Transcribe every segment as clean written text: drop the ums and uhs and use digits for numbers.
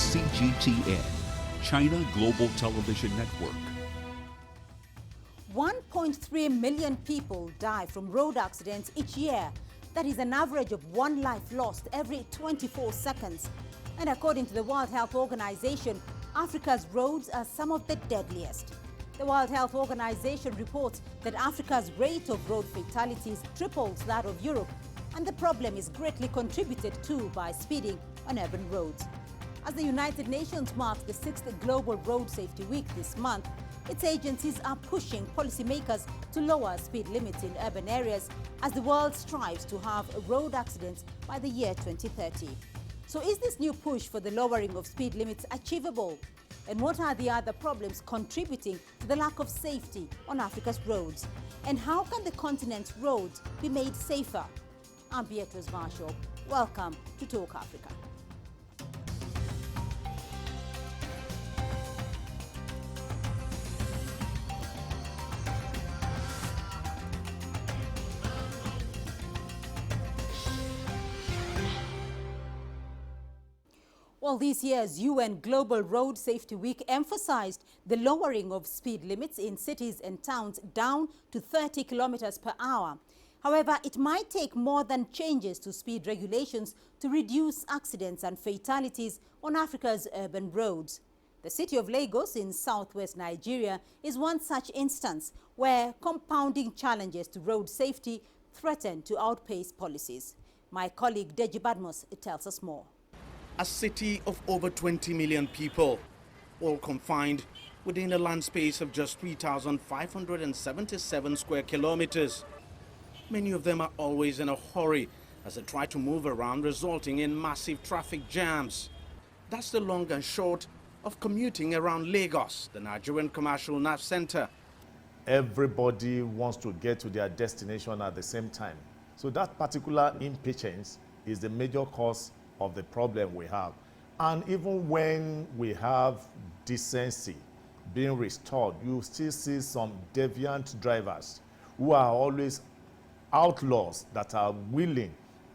CGTN, China Global Television Network. 1.3 million people die from road accidents each year. That is an average of one life lost every 24 seconds. And according to the World Health Organization, Africa's roads are some of the deadliest. The World Health Organization reports that Africa's rate of road fatalities triples that of Europe, and the problem is greatly contributed to by speeding on urban roads. As the United Nations marks the 6th Global Road Safety Week this month, its agencies are pushing policymakers to lower speed limits in urban areas as the world strives to have road accidents by the year 2030. So is this new push for the lowering of speed limits achievable? And what are the other problems contributing to the lack of safety on Africa's roads? And how can the continent's roads be made safer? I'm Beatrice Marshall. Welcome to Talk Africa. Well, this year's UN Global Road Safety Week emphasized the lowering of speed limits in cities and towns down to 30 kilometers per hour. However, it might take more than changes to speed regulations to reduce accidents and fatalities on Africa's urban roads. The city of Lagos in southwest Nigeria is one such instance where compounding challenges to road safety threaten to outpace policies. My colleague Deji Badmus tells us more. A city of over 20 million people, all confined within a land space of just 3,577 square kilometers. Many of them are always in a hurry as they try to move around, resulting in massive traffic jams. That's the long and short of commuting around Lagos, the Nigerian commercial nerve center. Everybody wants to get to their destination at the same time. So that particular impatience is the major cause of the problem we have. And even when we have decency being restored, you still see some deviant drivers who are always outlaws that are willing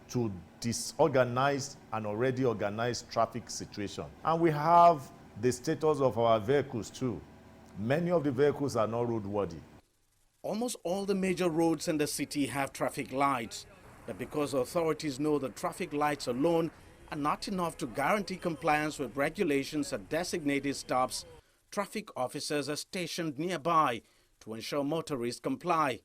to disorganize an already organized traffic situation. And we have the status of our vehicles too. Many of the vehicles are not roadworthy. Almost all the major roads in the city have traffic lights, but because authorities know the traffic lights alone are not enough to guarantee compliance with regulations at designated stops, traffic officers are stationed nearby to ensure motorists comply.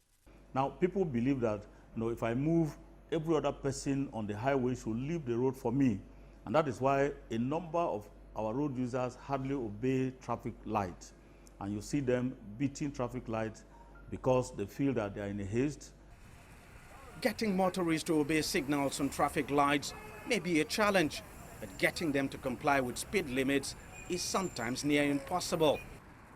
Now, people believe that, if I move, every other person on the highway should leave the road for me. And that is why a number of our road users hardly obey traffic lights. And you see them beating traffic lights because they feel that they are in a haste. Getting motorists to obey signals on traffic lights may be a challenge, but getting them to comply with speed limits is sometimes near impossible.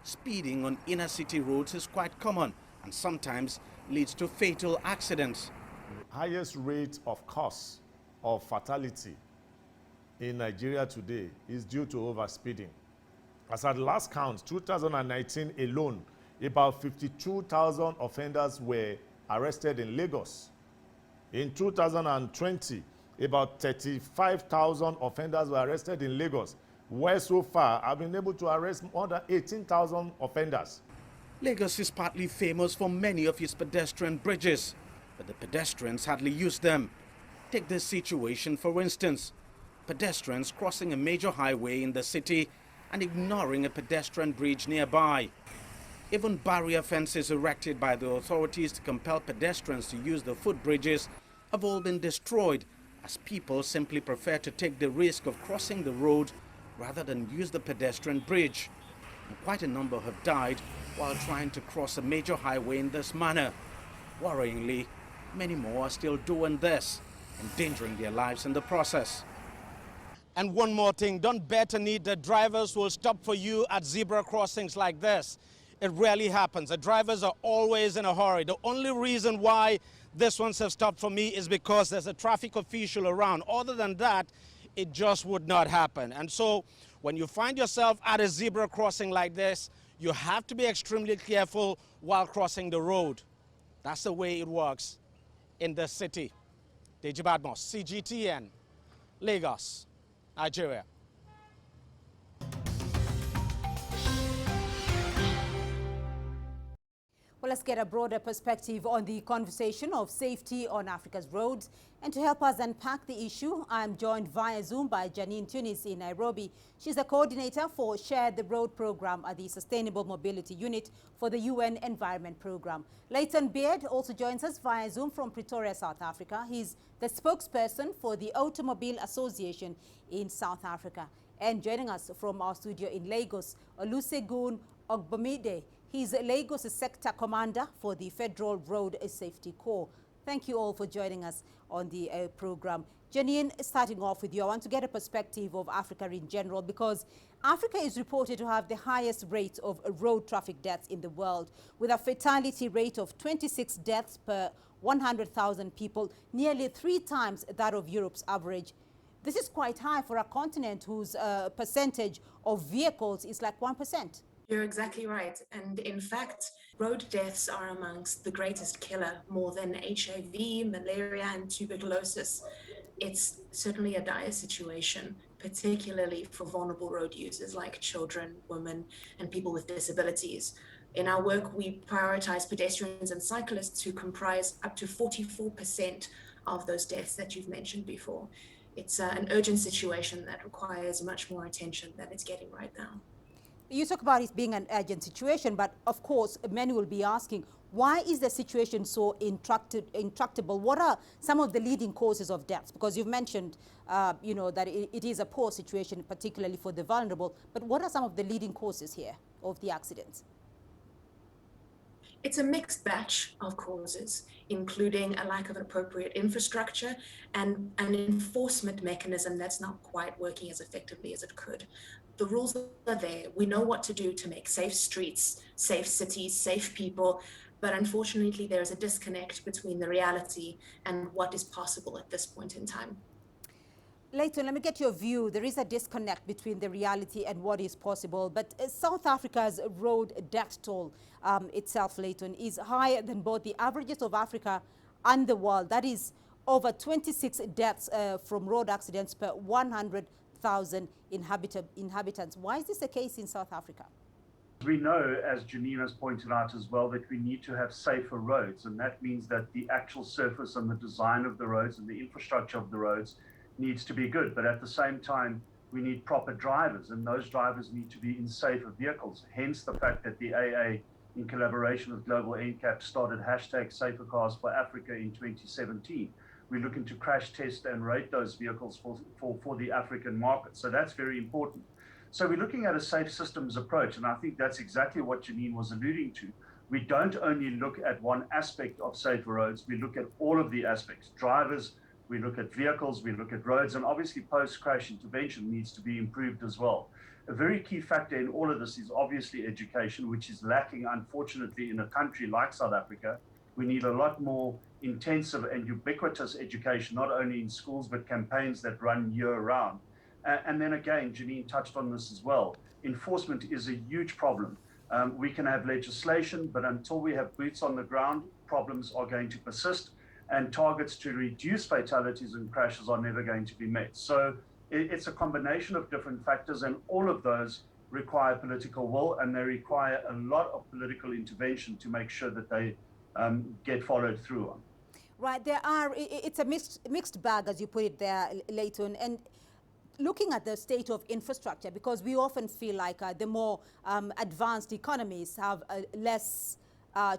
Speeding on inner city roads is quite common and sometimes leads to fatal accidents. The highest rate of cause of fatality in Nigeria today is due to overspeeding. As at last count, 2019 alone, about 52,000 offenders were arrested in Lagos. In 2020, about 35,000 offenders were arrested in Lagos, where so far I've been able to arrest more than 18,000 offenders. Lagos is partly famous for many of its pedestrian bridges, but the pedestrians hardly use them. Take this situation for instance. Pedestrians crossing a major highway in the city and ignoring a pedestrian bridge nearby. Even barrier fences erected by the authorities to compel pedestrians to use the footbridges have all been destroyed, as people simply prefer to take the risk of crossing the road rather than use the pedestrian bridge. And quite a number have died while trying to cross a major highway in this manner. Worryingly, many more are still doing this, endangering their lives in the process. And one more thing, don't bet on it that drivers will stop for you at zebra crossings like this. It rarely happens. The drivers are always in a hurry. The only reason why this ones have stopped for me is because there's a traffic official around. Other than that, it just would not happen. And so when you find yourself at a zebra crossing like this, you have to be extremely careful while crossing the road. That's the way it works in the city. Deji Badmus, CGTN, Lagos, Nigeria. Well, let's get a broader perspective on the conversation of safety on Africa's roads. And to help us unpack the issue, I'm joined via Zoom by Janine Tunis in Nairobi. She's a coordinator for Share the Road program at the Sustainable Mobility Unit for the UN Environment Program. Leighton Beard also joins us via Zoom from Pretoria, South Africa. He's the spokesperson for the Automobile Association in South Africa. And joining us from our studio in Lagos, Olusegun Ogbomide. He's Lagos Sector Commander for the Federal Road Safety Corps. Thank you all for joining us on the program. Janine, starting off with you, I want to get a perspective of Africa in general, because Africa is reported to have the highest rate of road traffic deaths in the world, with a fatality rate of 26 deaths per 100,000 people, nearly 3 times that of Europe's average. This is quite high for a continent whose percentage of vehicles is like 1%. You're exactly right. And in fact, road deaths are amongst the greatest killer, more than HIV, malaria, and tuberculosis. It's certainly a dire situation, particularly for vulnerable road users like children, women, and people with disabilities. In our work, we prioritize pedestrians and cyclists, who comprise up to 44% of those deaths that you've mentioned before. It's an urgent situation that requires much more attention than it's getting right now. You talk about it being an urgent situation, but of course, many will be asking, why is the situation so intractable? What are some of the leading causes of deaths? Because you've mentioned, that it is a poor situation, particularly for the vulnerable. But what are some of the leading causes here of the accidents? It's a mixed batch of causes, including a lack of an appropriate infrastructure and an enforcement mechanism that's not quite working as effectively as it could. The rules are there. We know what to do to make safe streets, safe cities, safe people, but unfortunately there's a disconnect between the reality and what is possible at this point in time. Leighton, let me get your view. There is a disconnect between the reality and what is possible, but South Africa's road death toll itself, Leighton, is higher than both the averages of Africa and the world. That is over 26 deaths from road accidents per 100,000 inhabitants. Why is this the case in South Africa? We know, as Janine has pointed out as well, that we need to have safer roads, and that means that the actual surface and the design of the roads and the infrastructure of the roads needs to be good. But at the same time, we need proper drivers, and those drivers need to be in safer vehicles. Hence the fact that the AA, in collaboration with Global NCAP, started hashtag Safer Cars for Africa in 2017. We're looking to crash test and rate those vehicles for the African market. So that's very important. So we're looking at a safe systems approach, and I think that's exactly what Janine was alluding to. We don't only look at one aspect of safer roads, we look at all of the aspects. Drivers, we look at vehicles, we look at roads, and obviously post-crash intervention needs to be improved as well. A very key factor in all of this is obviously education, which is lacking, unfortunately, in a country like South Africa. We need a lot more intensive and ubiquitous education, not only in schools, but campaigns that run year-round. And then again, Janine touched on this as well. Enforcement is a huge problem. We can have legislation, but until we have boots on the ground, problems are going to persist, and targets to reduce fatalities and crashes are never going to be met. So it's a combination of different factors, and all of those require political will, and they require a lot of political intervention to make sure that they get followed through on. Right, it's a mixed bag, as you put it there, Leighton. And looking at the state of infrastructure, because we often feel like the more advanced economies have less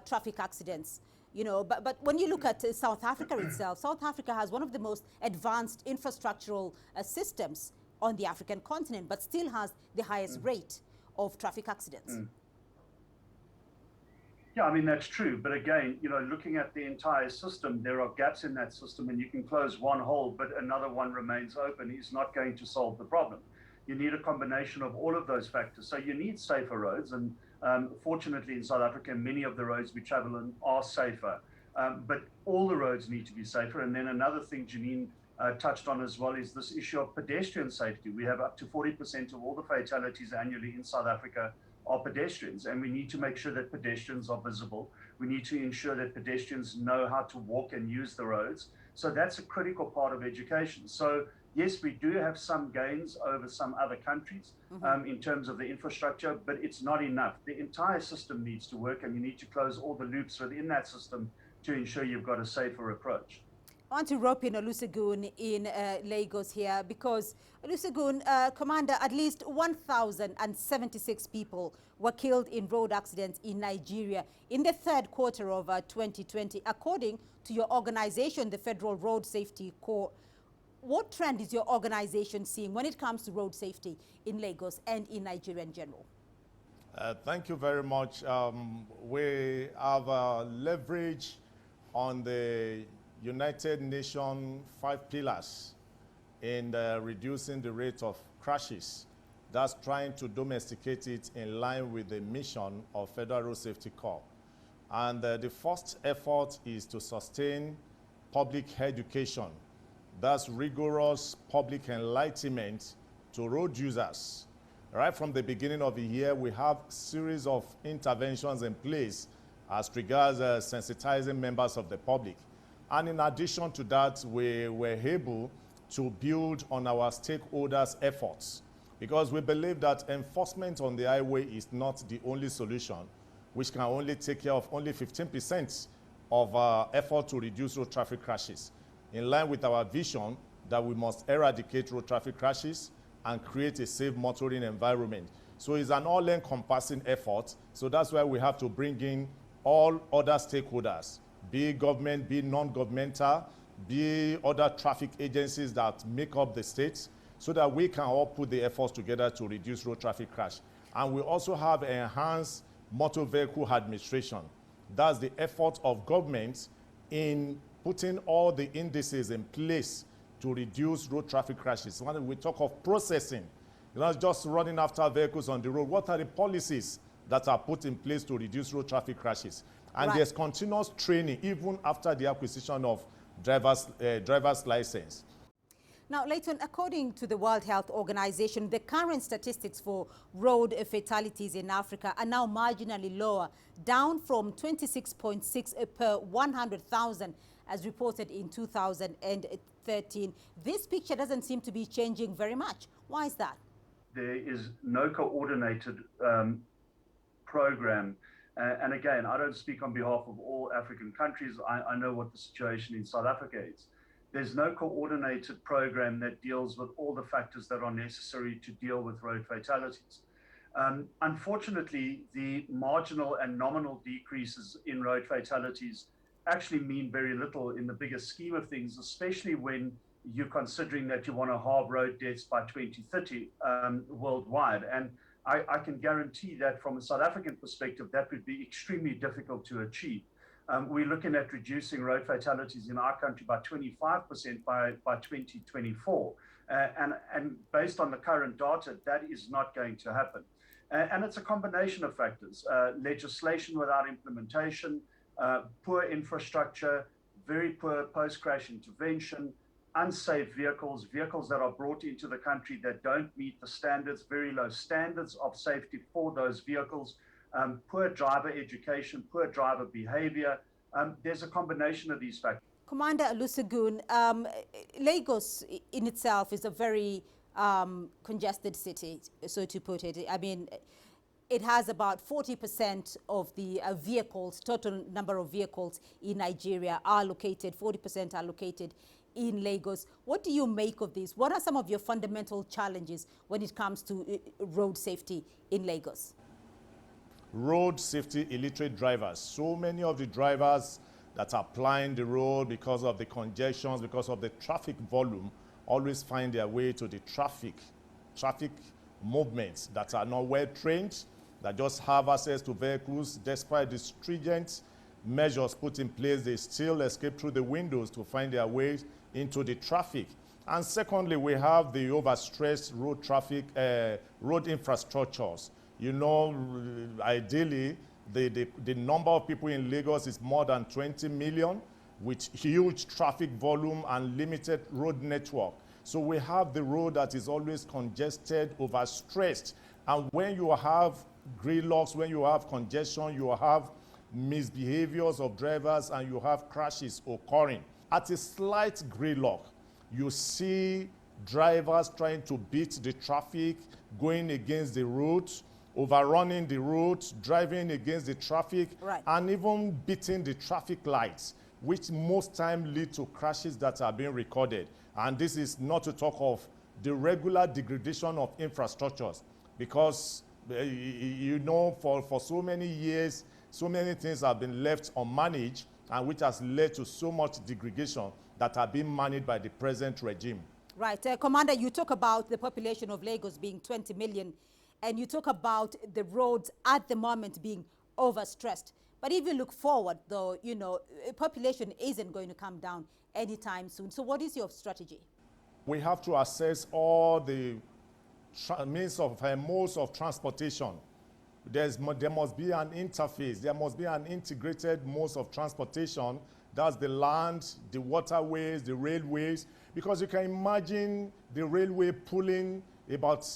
traffic accidents. But when you look at South Africa itself, South Africa has one of the most advanced infrastructural systems on the African continent, but still has the highest rate of traffic accidents. Yeah, I mean, that's true. But again, looking at the entire system, there are gaps in that system, and you can close one hole, but another one remains open. Is not going to solve the problem. You need a combination of all of those factors. So you need safer roads, and fortunately in South Africa, many of the roads we travel on are safer, but all the roads need to be safer. And then another thing Janine touched on as well is this issue of pedestrian safety. We have up to 40% of all the fatalities annually in South Africa are pedestrians, and we need to make sure that pedestrians are visible. We need to ensure that pedestrians know how to walk and use the roads. So that's a critical part of education. So Yes, we do have some gains over some other countries in terms of the infrastructure, but it's not enough. The entire system needs to work, and you need to close all the loops within that system to ensure you've got a safer approach. I want to rope in Olusegun in Lagos here because, Olusegun, Commander, at least 1,076 people were killed in road accidents in Nigeria in the third quarter of 2020, according to your organization, the Federal Road Safety Corps. What trend is your organization seeing when it comes to road safety in Lagos and in Nigeria in general? Thank you very much. We have leverage on the United Nations 5 pillars in reducing the rate of crashes. That's trying to domesticate it in line with the mission of Federal Road Safety Corps. And the first effort is to sustain public education. That's rigorous public enlightenment to road users. Right from the beginning of the year, we have a series of interventions in place as regards sensitizing members of the public. And in addition to that, we were able to build on our stakeholders' efforts because we believe that enforcement on the highway is not the only solution, which can only take care of only 15% of our effort to reduce road traffic crashes. In line with our vision that we must eradicate road traffic crashes and create a safe motoring environment. So it's an all-encompassing effort. So that's why we have to bring in all other stakeholders, be government, be non-governmental, be other traffic agencies that make up the states, so that we can all put the efforts together to reduce road traffic crash. And we also have enhanced motor vehicle administration. That's the effort of government in putting all the indices in place to reduce road traffic crashes. When we talk of processing, not just running after vehicles on the road, what are the policies that are put in place to reduce road traffic crashes? And there's continuous training even after the acquisition of driver's license. Now, Leighton, according to the World Health Organization, the current statistics for road fatalities in Africa are now marginally lower, down from 26.6 per 100,000 as reported in 2013. This picture doesn't seem to be changing very much. Why is that? There is no coordinated program. And again, I don't speak on behalf of all African countries. I know what the situation in South Africa is. There's no coordinated program that deals with all the factors that are necessary to deal with road fatalities. Unfortunately, the marginal and nominal decreases in road fatalities actually mean very little in the bigger scheme of things, especially when you're considering that you want to halve road deaths by 2030 worldwide. And I can guarantee that from a South African perspective, that would be extremely difficult to achieve. We're looking at reducing road fatalities in our country by 25% by 2024. And based on the current data, that is not going to happen. And it's a combination of factors, legislation without implementation, poor infrastructure, very poor post-crash intervention, unsafe vehicles, vehicles that are brought into the country that don't meet the standards, very low standards of safety for those vehicles, poor driver education, poor driver behavior. There's a combination of these factors. Commander Olusegun, Lagos in itself is a very congested city, so to put it. I mean, it has about 40% of the vehicles, total number of vehicles in Nigeria are located, 40% are located in Lagos. What do you make of this? What are some of your fundamental challenges when it comes to road safety in Lagos? Road safety illiterate drivers. So many of the drivers that are plying the road because of the congestions, because of the traffic volume, always find their way to the traffic movements that are not well trained, that just have access to vehicles. Despite the stringent measures put in place, they still escape through the windows to find their way into the traffic. And secondly, we have the overstressed road traffic, road infrastructures. You know, ideally, the number of people in Lagos is more than 20 million with huge traffic volume and limited road network. So we have the road that is always congested, overstressed. And when you have gridlocks, when you have congestion, you have misbehaviors of drivers and you have crashes occurring. At a slight gridlock, you see drivers trying to beat the traffic, going against the route, overrunning the route, driving against the traffic, and even beating the traffic lights, which most times lead to crashes that are being recorded. And this is not to talk of the regular degradation of infrastructures, because you know, for so many years, so many things have been left unmanaged, and which has led to so much degradation that are being managed by the present regime. Right. Commander, you talk about the population of Lagos being 20 million, and you talk about the roads at the moment being overstressed. But if you look forward, though, you know, population isn't going to come down anytime soon. So what is your strategy? We have to assess all the modes of transportation. There must be an interface. There must be an integrated modes of transportation. That's the land, the waterways, the railways. Because you can imagine the railway pulling about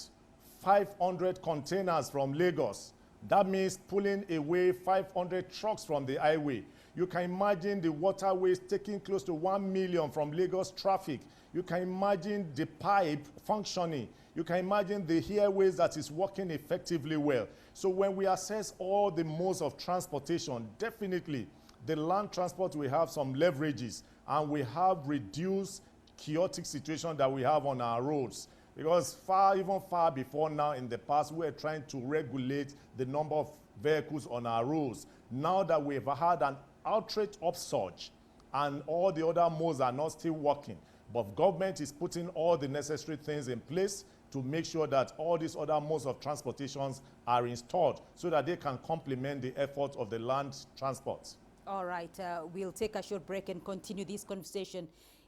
500 containers from Lagos. That means pulling away 500 trucks from the highway. You can imagine the waterways taking close to 1 million from Lagos traffic. You can imagine the pipe functioning. You can imagine the airways that is working effectively well. So when we assess all the modes of transportation, definitely the land transport will have some leverages, and we have reduced chaotic situation that we have on our roads. Because even far before now, in the past, we were trying to regulate the number of vehicles on our roads. Now that we've had an outright upsurge and all the other modes are not still working, but government is putting all the necessary things in place to make sure that all these other modes of transportations are installed so that they can complement the effort of the land transport. All right, we'll take a short break and continue this conversation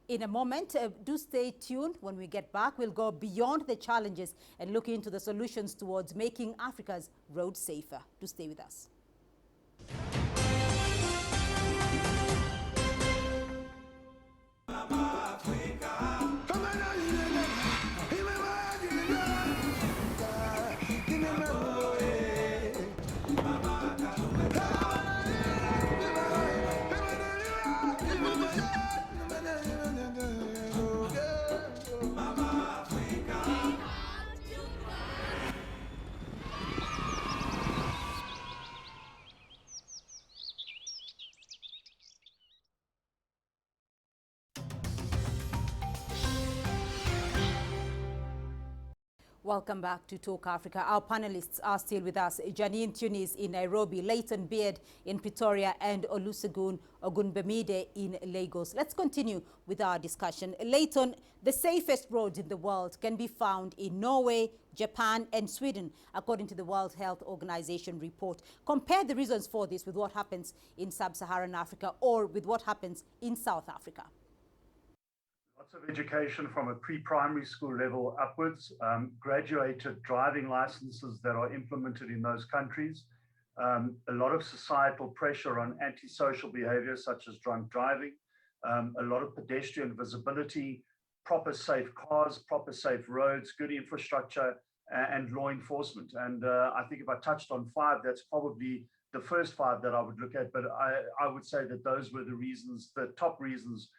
in a moment. Do stay tuned. When we get back, we'll go beyond the challenges and look into the solutions towards making Africa's roads safer. Do stay with us. Welcome back to Talk Africa. Our panelists are still with us. Janine Tunis in Nairobi, Leighton Beard in Pretoria, and Olusegun Ogunbemide in Lagos. Let's continue with our discussion. Leighton, the safest roads in the world can be found in Norway, Japan, and Sweden, according to the World Health Organization report. Compare the reasons for this with what happens in sub-Saharan Africa or with what happens in South Africa. Lots of education from a pre-primary school level upwards, graduated driving licenses that are implemented in those countries, a lot of societal pressure on antisocial behavior such as drunk driving, a lot of pedestrian visibility, proper safe cars, proper safe roads, good infrastructure, and law enforcement. And I think if I touched on 5, that's probably the first 5 that I would look at, but I would say that those were the reasons, the top reasons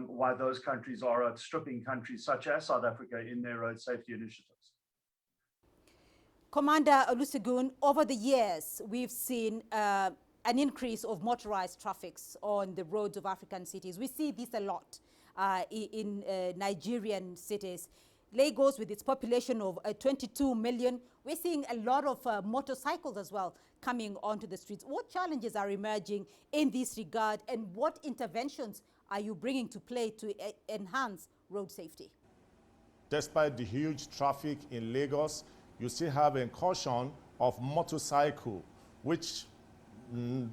why those countries are outstripping countries such as South Africa in their road safety initiatives. Commander Olusegun, over the years, we've seen an increase of motorized traffics on the roads of African cities. We see this a lot in Nigerian cities. Lagos, with its population of 22 million, we're seeing a lot of motorcycles as well coming onto the streets. What challenges are emerging in this regard, and what interventions are you bringing to play to enhance road safety? Despite the huge traffic in Lagos, you still have incursion of motorcycle, which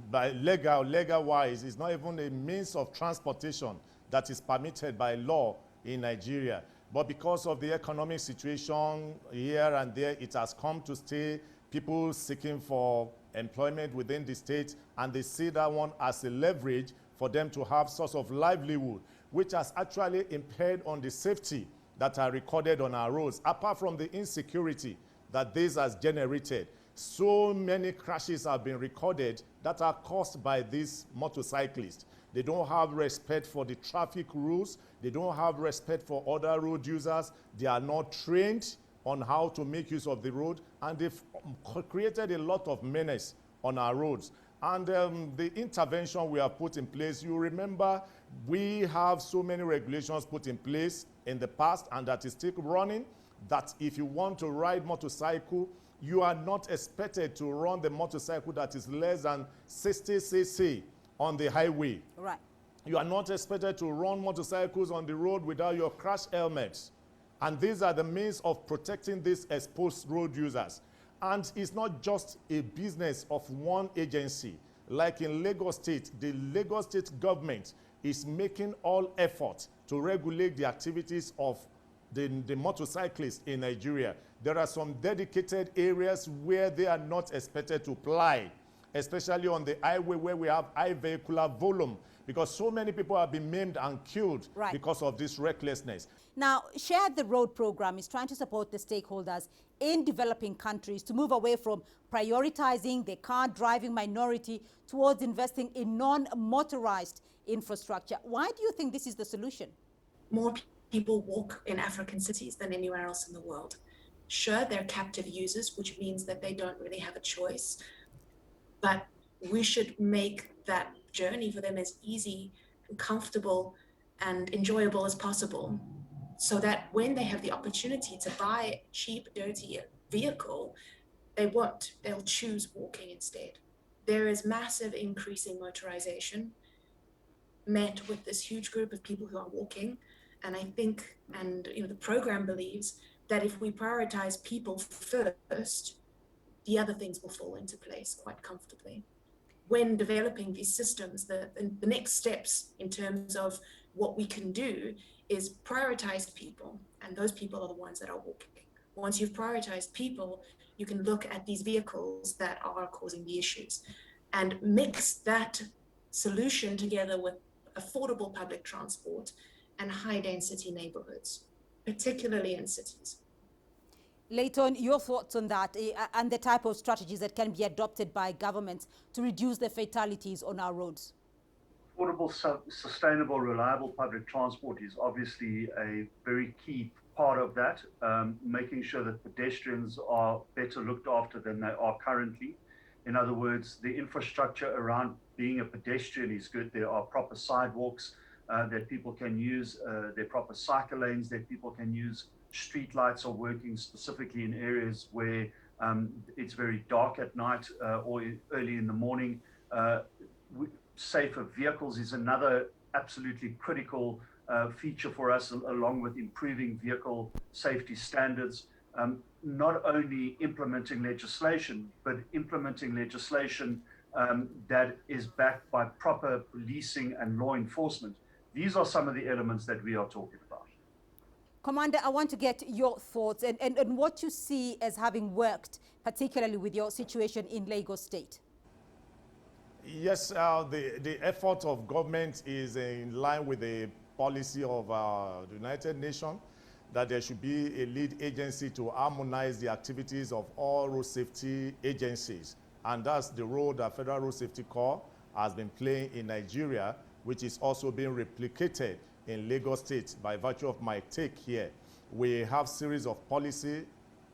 by legal-wise is not even a means of transportation that is permitted by law in Nigeria. But because of the economic situation here and there, it has come to stay. People seeking for employment within the state, and they see that one as a leverage for them to have source of livelihood, which has actually impaired on the safety that are recorded on our roads. Apart from the insecurity that this has generated, so many crashes have been recorded that are caused by these motorcyclists. They don't have respect for the traffic rules. They don't have respect for other road users. They are not trained on how to make use of the road, and they've created a lot of menace on our roads. And the intervention we have put in place, you remember, we have so many regulations put in place in the past, and that is still running, that if you want to ride motorcycle, you are not expected to run the motorcycle that is less than 60 cc on the highway. Right. You are not expected to run motorcycles on the road without your crash helmets. And these are the means of protecting these exposed road users. And it's not just a business of one agency. Like in Lagos State, the Lagos State government is making all efforts to regulate the activities of the motorcyclists in Nigeria. There are some dedicated areas where they are not expected to ply, especially on the highway where we have high vehicular volume, because so many people have been maimed and killed because of this recklessness. Now, Share the Road program is trying to support the stakeholders in developing countries to move away from prioritizing the car driving minority towards investing in non-motorized infrastructure. Why do you think this is the solution? More people walk in African cities than anywhere else in the world. Sure, they're captive users, which means that they don't really have a choice. But we should make that journey for them as easy and comfortable and enjoyable as possible, so that when they have the opportunity to buy a cheap, dirty vehicle, they won't. They'll choose walking instead. There is massive increasing motorization met with this huge group of people who are walking. And I think, and the program believes that if we prioritize people first, the other things will fall into place quite comfortably. When developing these systems, the next steps in terms of what we can do is prioritize people, and those people are the ones that are walking. Once you've prioritized people, you can look at these vehicles that are causing the issues and mix that solution together with affordable public transport and high density neighborhoods, particularly in cities. Leighton, your thoughts on that and the type of strategies that can be adopted by governments to reduce the fatalities on our roads? Affordable, sustainable, reliable public transport is obviously a very key part of that, making sure that pedestrians are better looked after than they are currently. In other words, the infrastructure around being a pedestrian is good. There are proper sidewalks that people can use, there are proper cycle lanes that people can use. Street lights are working specifically in areas where it's very dark at night or early in the morning. Safer vehicles is another absolutely critical feature for us, along with improving vehicle safety standards. Not only implementing legislation, but implementing legislation that is backed by proper policing and law enforcement. These are some of the elements that we are talking about. Commander, I want to get your thoughts and what you see as having worked, particularly with your situation in Lagos State. Yes, the effort of government is in line with the policy of the United Nations, that there should be a lead agency to harmonize the activities of all road safety agencies. And that's the role that Federal Road Safety Corps has been playing in Nigeria, which is also being replicated in Lagos State by virtue of my take here. We have series of policy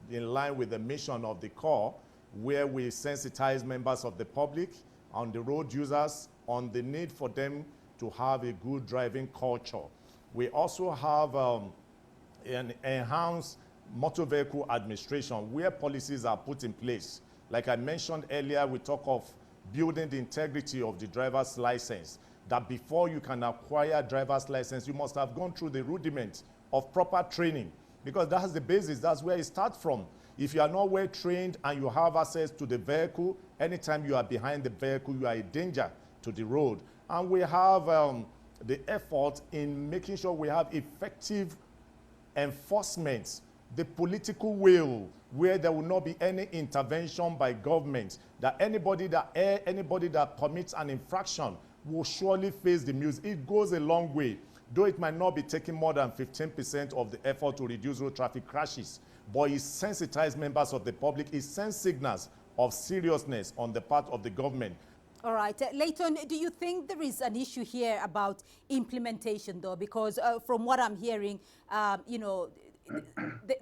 in line with the mission of the Corps, where we sensitize members of the public on the road users on the need for them to have a good driving culture. We also have an enhanced motor vehicle administration where policies are put in place. Like I mentioned earlier, we talk of building the integrity of the driver's license, that before you can acquire a driver's license, you must have gone through the rudiment of proper training, because that's the basis, that's where it starts from. If you are not well trained and you have access to the vehicle, anytime you are behind the vehicle, you are a danger to the road. And we have the effort in making sure we have effective enforcement, the political will, where there will not be any intervention by government, that anybody that commits an infraction will surely face the music. It goes a long way, though it might not be taking more than 15% of the effort to reduce road traffic crashes, but it sensitizes members of the public, it sends signals of seriousness on the part of the government. All right. Leighton, do you think there is an issue here about implementation, though? Because from what I'm hearing, you know,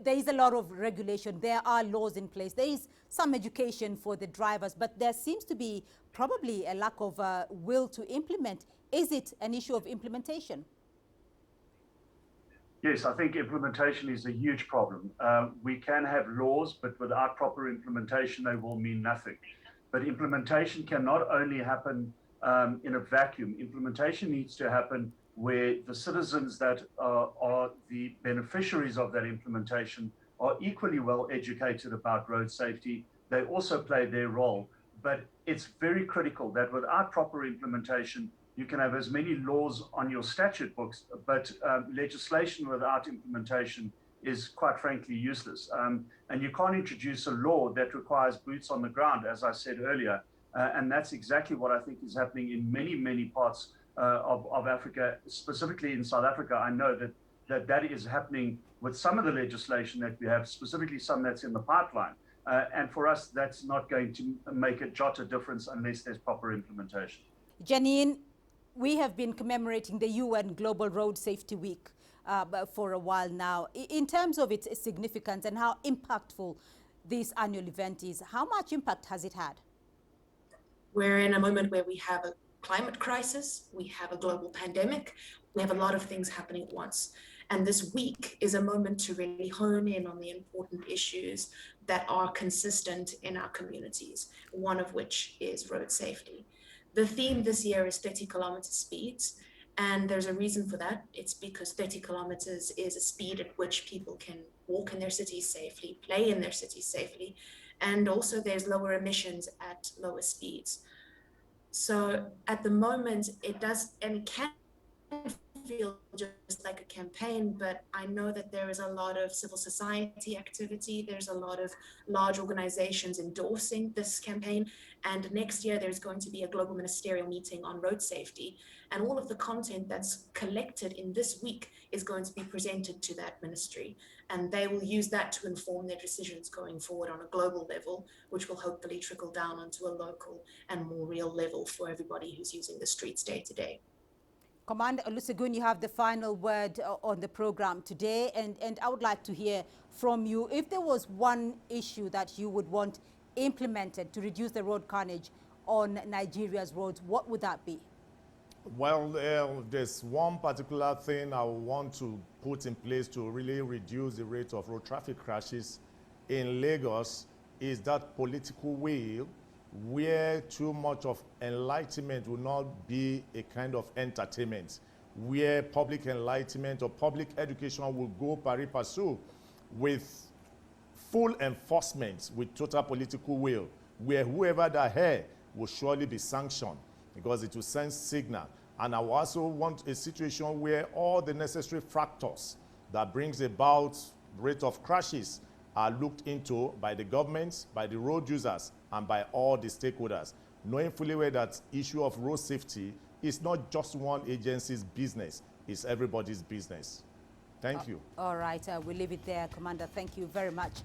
there is a lot of regulation. There are laws in place. There is some education for the drivers, but there seems to be probably a lack of will to implement. Is it an issue of implementation? Yes, I think implementation is a huge problem. We can have laws, but without proper implementation, they will mean nothing. But implementation can not only happen in a vacuum. Implementation needs to happen where the citizens that are the beneficiaries of that implementation are equally well educated about road safety. They also play their role. But it's very critical that without proper implementation, you can have as many laws on your statute books, but legislation without implementation is quite frankly useless. And you can't introduce a law that requires boots on the ground, as I said earlier. And that's exactly what I think is happening in many, many parts of Africa, specifically in South Africa. I know that is happening with some of the legislation that we have, specifically some that's in the pipeline. And for us, that's not going to make a jot of difference unless there's proper implementation. Janine, we have been commemorating the UN Global Road Safety Week for a while now. In terms of its significance and how impactful this annual event is, how much impact has it had? We're in a moment where we have a climate crisis, we have a global pandemic, we have a lot of things happening at once. And this week is a moment to really hone in on the important issues that are consistent in our communities, one of which is road safety. The theme this year is 30 kilometer speeds. And there's a reason for that. It's because 30 kilometers is a speed at which people can walk in their cities safely, play in their cities safely. And also there's lower emissions at lower speeds. So at the moment, it does, and it can feel just like a campaign, but I know that there is a lot of civil society activity. There's a lot of large organizations endorsing this campaign. And next year, there's going to be a global ministerial meeting on road safety. And all of the content that's collected in this week is going to be presented to that ministry. And they will use that to inform their decisions going forward on a global level, which will hopefully trickle down onto a local and more real level for everybody who's using the streets day to day. Commander Olusegun, you have the final word on the program today, and I would like to hear from you. If there was one issue that you would want implemented to reduce the road carnage on Nigeria's roads, what would that be? Well, there's one particular thing I want to put in place to really reduce the rate of road traffic crashes in Lagos is that political will where too much of enlightenment will not be a kind of entertainment, where public enlightenment or public education will go pari passu with full enforcement with total political will, where whoever that hair will surely be sanctioned because it will send signal. And I also want a situation where all the necessary factors that brings about rate of crashes are looked into by the governments, by the road users, and by all the stakeholders, knowing fully well that issue of road safety is not just one agency's business, it's everybody's business. Thank you. All right, we'll leave it there, Commander. Thank you very much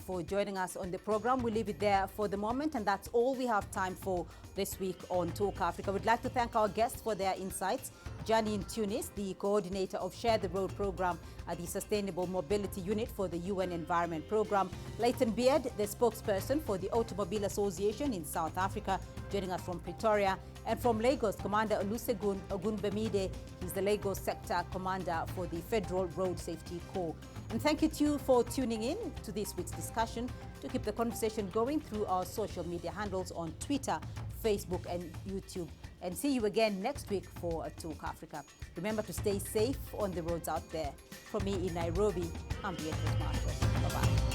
for joining us on the program. We'll leave it there for the moment, and that's all we have time for this week on Talk Africa. We'd like to thank our guests for their insights. Janine Tunis, the coordinator of Share the Road program at the Sustainable Mobility Unit for the UN Environment Program. Leighton Beard, the spokesperson for the Automobile Association in South Africa, joining us from Pretoria. And from Lagos, Commander Olusegun Ogunbemide, he's the Lagos Sector Commander for the Federal Road Safety Corps. And thank you too for tuning in to this week's discussion. To keep the conversation going through our social media handles on Twitter, Facebook and YouTube. And see you again next week for Talk Africa. Remember to stay safe on the roads out there. From me in Nairobi, I'm Beatrice Marshall. Bye-bye.